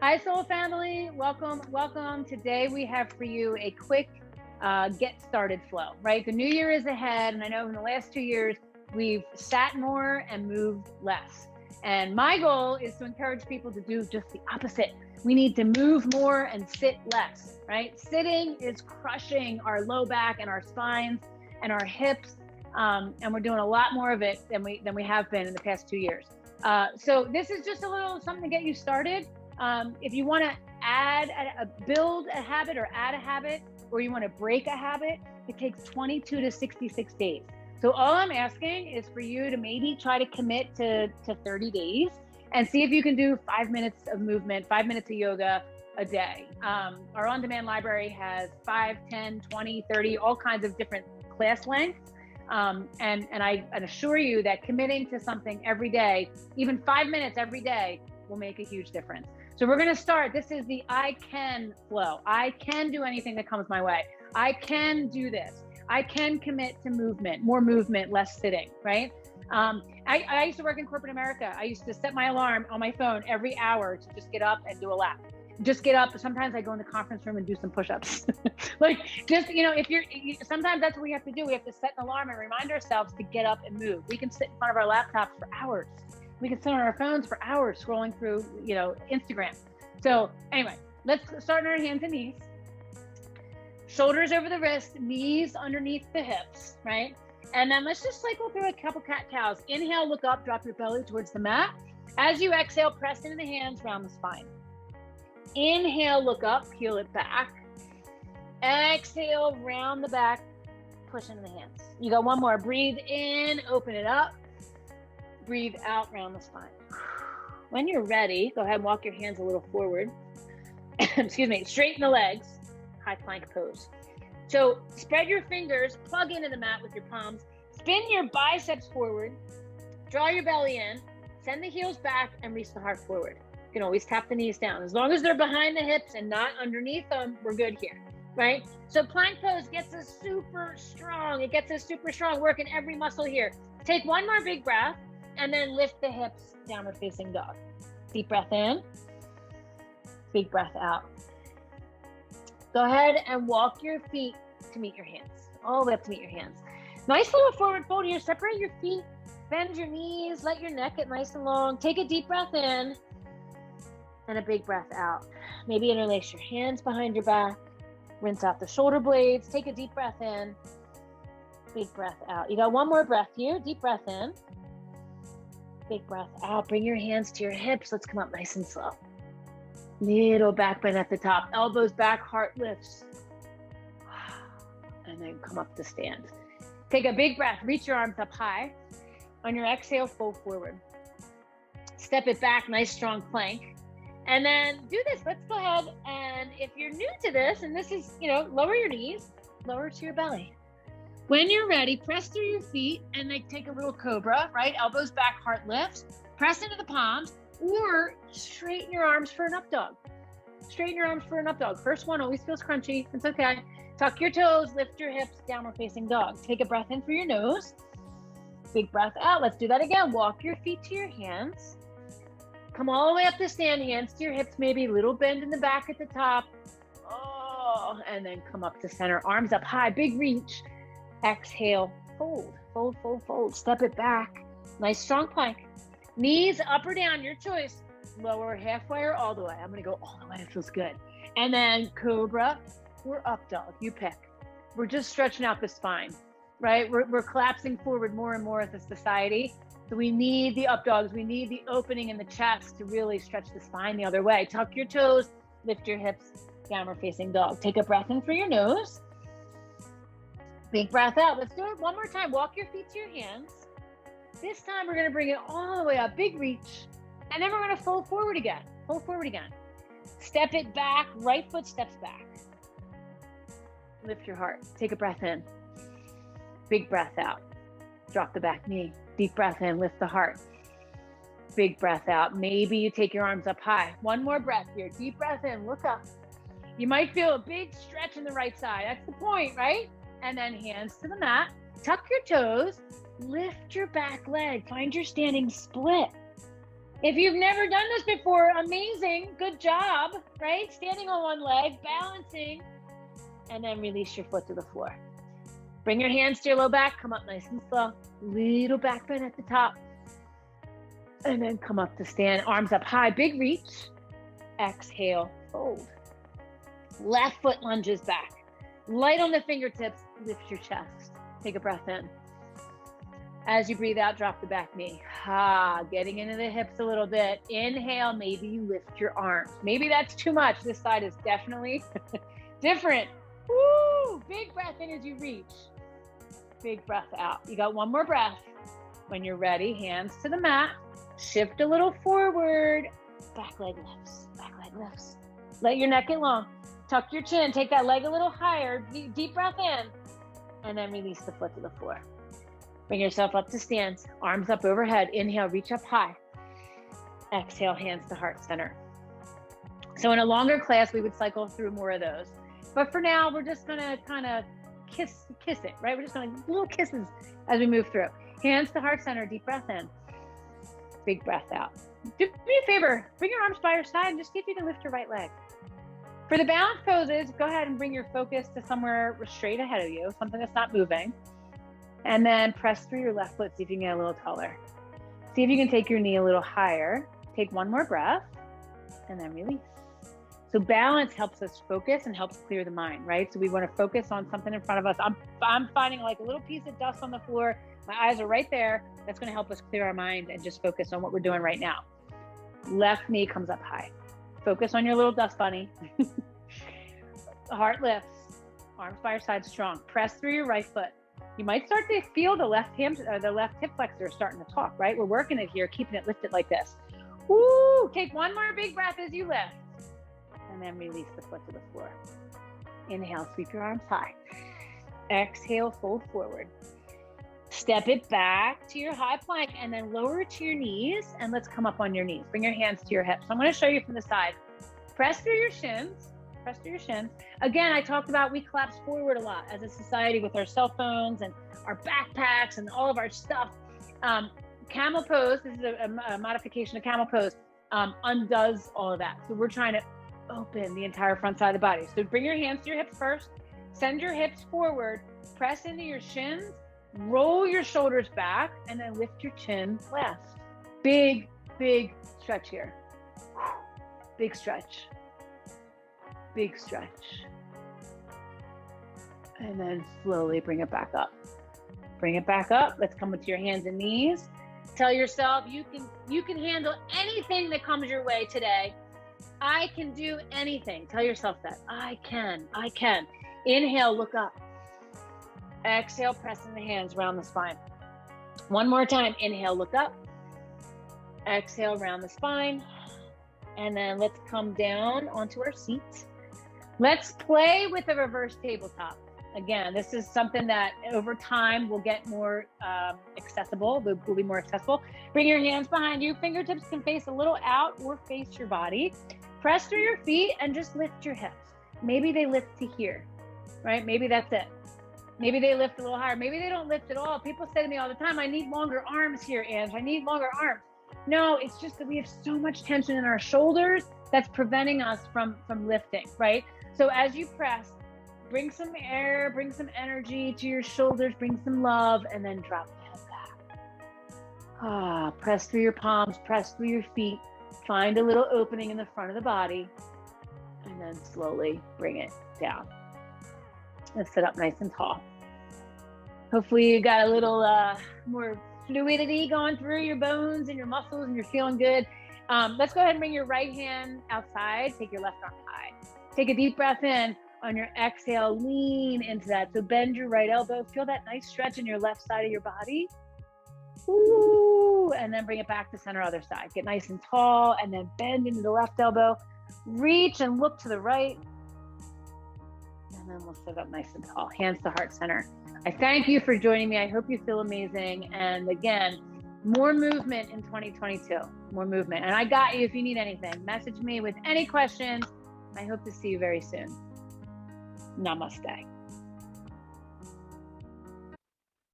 Hi, Soul Family. Welcome, welcome. Today we have for you a quick get started flow, right? The new year is ahead, and I know in the last 2 years, we've sat more and moved less. And my goal is to encourage people to do just the opposite. We need to move more and sit less, right? Sitting is crushing our low back and our spines and our hips, and we're doing a lot more of it than we have been in the past 2 years. So this is just a little something to get you started. If you want to build a habit or add a habit, or you want to break a habit, it takes 22 to 66 days. So all I'm asking is for you to maybe try to commit to 30 days and see if you can do 5 minutes of movement, 5 minutes of yoga a day. Our on-demand library has 5, 10, 20, 30, all kinds of different class lengths. And I assure you that committing to something every day, even 5 minutes every day, will make a huge difference. So we're going to start. This is the I can flow. I can do anything that comes my way. I can do this. I can commit to movement, more movement, less sitting, right? I used to work in corporate America. I used to set my alarm on my phone every hour to just get up and do a lap. Just get up. Sometimes I go in the conference room and do some push-ups. Sometimes that's what we have to do. We have to set an alarm and remind ourselves to get up and move. We can sit in front of our laptops for hours. We can sit on our phones for hours scrolling through, Instagram. So anyway, let's start on our hands and knees. Shoulders over the wrist, knees underneath the hips, right? And then let's just cycle through a couple cat-cows. Inhale, look up, drop your belly towards the mat. As you exhale, press into the hands, round the spine. Inhale, look up, peel it back. Exhale, round the back, push into the hands. You got one more. Breathe in, open it up. Breathe out, round the spine. When you're ready, go ahead and walk your hands a little forward. Excuse me, straighten the legs, high plank pose. So spread your fingers, plug into the mat with your palms, spin your biceps forward, draw your belly in, send the heels back, and reach the heart forward. You can always tap the knees down. As long as they're behind the hips and not underneath them, we're good here, right? So plank pose gets us super strong. It gets us super strong, working every muscle here. Take one more big breath, and then lift the hips, downward facing dog. Deep breath in, big breath out. Go ahead and walk your feet to meet your hands, all the way up to meet your hands. Nice little forward fold here. Separate your feet, bend your knees, let your neck get nice and long. Take a deep breath in and a big breath out. Maybe interlace your hands behind your back, rinse out the shoulder blades. Take a deep breath in, big breath out. You got one more breath here. Deep breath in, big breath out. Bring your hands to your hips. Let's come up nice and slow. Little back bend at the top. Elbows back, heart lifts. And then come up to stand. Take a big breath. Reach your arms up high. On your exhale, fold forward. Step it back, nice strong plank. And then do this. Let's go ahead. And if you're new to this, and this is, lower your knees, lower to your belly. When you're ready, press through your feet and take a little cobra, right? Elbows back, heart lifts. Press into the palms, or straighten your arms for an up dog. Straighten your arms for an up dog. First one always feels crunchy. It's okay. Tuck your toes, lift your hips, downward facing dog. Take a breath in through your nose. Big breath out. Let's do that again. Walk your feet to your hands. Come all the way up to stand, hands to your hips, maybe a little bend in the back at the top. Oh, and then come up to center. Arms up high, big reach. Exhale, fold, fold, fold, fold. Step it back. Nice strong plank. Knees up or down, your choice. Lower halfway or all the way. I'm going to go all the way. It feels good. And then cobra or up dog. You pick. We're just stretching out the spine, right? We're collapsing forward more and more as a society. So we need the up dogs. We need the opening in the chest to really stretch the spine the other way. Tuck your toes, lift your hips, downward facing dog. Take a breath in through your nose. Big breath out. Let's do it one more time. Walk your feet to your hands. This time we're going to bring it all the way up. Big reach. And then we're going to fold forward again. Fold forward again. Step it back. Right foot steps back. Lift your heart. Take a breath in. Big breath out. Drop the back knee. Deep breath in. Lift the heart. Big breath out. Maybe you take your arms up high. One more breath here. Deep breath in. Look up. You might feel a big stretch in the right side. That's the point, right? And then hands to the mat. Tuck your toes. Lift your back leg. Find your standing split. If you've never done this before, amazing, good job, right? Standing on one leg, balancing, and then release your foot to the floor. Bring your hands to your low back, come up nice and slow. Little back bend at the top. And then come up to stand, arms up high, big reach. Exhale, fold. Left foot lunges back. Light on the fingertips, lift your chest. Take a breath in. As you breathe out, drop the back knee. Getting into the hips a little bit. Inhale, maybe you lift your arms. Maybe that's too much. This side is definitely different. Woo! Big breath in as you reach. Big breath out. You got one more breath. When you're ready, hands to the mat. Shift a little forward. Back leg lifts. Back leg lifts. Let your neck get long. Tuck your chin. Take that leg a little higher. Deep breath in. And then release the foot to the floor. Bring yourself up to stance. Arms up overhead. Inhale, reach up high. Exhale, hands to heart center. So in a longer class, we would cycle through more of those. But for now, we're just gonna kind of kiss it, right? We're just gonna little kisses as we move through. Hands to heart center, deep breath in. Big breath out. Do me a favor, bring your arms by your side and just see if you can lift your right leg. For the balance poses, go ahead and bring your focus to somewhere straight ahead of you, something that's not moving. And then press through your left foot, see if you can get a little taller. See if you can take your knee a little higher. Take one more breath and then release. So balance helps us focus and helps clear the mind, right? So we want to focus on something in front of us. I'm finding like a little piece of dust on the floor. My eyes are right there. That's going to help us clear our mind and just focus on what we're doing right now. Left knee comes up high. Focus on your little dust bunny. Heart lifts. Arms by your side strong. Press through your right foot. You might start to feel the left hip flexor starting to talk, right? We're working it here, keeping it lifted like this. Woo! Take one more big breath as you lift. And then release the foot to the floor. Inhale, sweep your arms high. Exhale, fold forward. Step it back to your high plank and then lower it to your knees. And let's come up on your knees. Bring your hands to your hips. I'm going to show you from the side. Press through your shins. Press through your shins. Again, I talked about we collapse forward a lot as a society with our cell phones and our backpacks and all of our stuff. Camel Pose, this is a modification of Camel Pose, undoes all of that. So we're trying to open the entire front side of the body. So bring your hands to your hips first. Send your hips forward. Press into your shins. Roll your shoulders back and then lift your chin last. Big, big stretch here. Big stretch. Big stretch. And then slowly bring it back up. Bring it back up. Let's come with your hands and knees. Tell yourself you can handle anything that comes your way today. I can do anything. Tell yourself that. I can. Inhale, look up. Exhale, pressing the hands around the spine. One more time. Inhale, look up. Exhale, round the spine. And then let's come down onto our seats. Let's play with a reverse tabletop. Again, this is something that over time will get more accessible, will be more accessible. Bring your hands behind you. Fingertips can face a little out or face your body. Press through your feet and just lift your hips. Maybe they lift to here, right? Maybe that's it. Maybe they lift a little higher. Maybe they don't lift at all. People say to me all the time, I need longer arms here, Ange. I need longer arms. No, it's just that we have so much tension in our shoulders that's preventing us from lifting, right? So as you press, bring some air, bring some energy to your shoulders, bring some love, and then drop the head back. Press through your palms, press through your feet. Find a little opening in the front of the body, and then slowly bring it down. Let's sit up nice and tall. Hopefully you got a little more fluidity going through your bones and your muscles and you're feeling good. Let's go ahead and bring your right hand outside. Take your left arm high. Take a deep breath in. On your exhale, lean into that. So bend your right elbow. Feel that nice stretch in your left side of your body. Ooh, and then bring it back to center other side. Get nice and tall and then bend into the left elbow. Reach and look to the right. And then we'll sit up nice and tall. Hands to heart center. I thank you for joining me. I hope you feel amazing. And again, more movement in 2022. More movement. And I got you if you need anything. Message me with any questions. I hope to see you very soon. Namaste.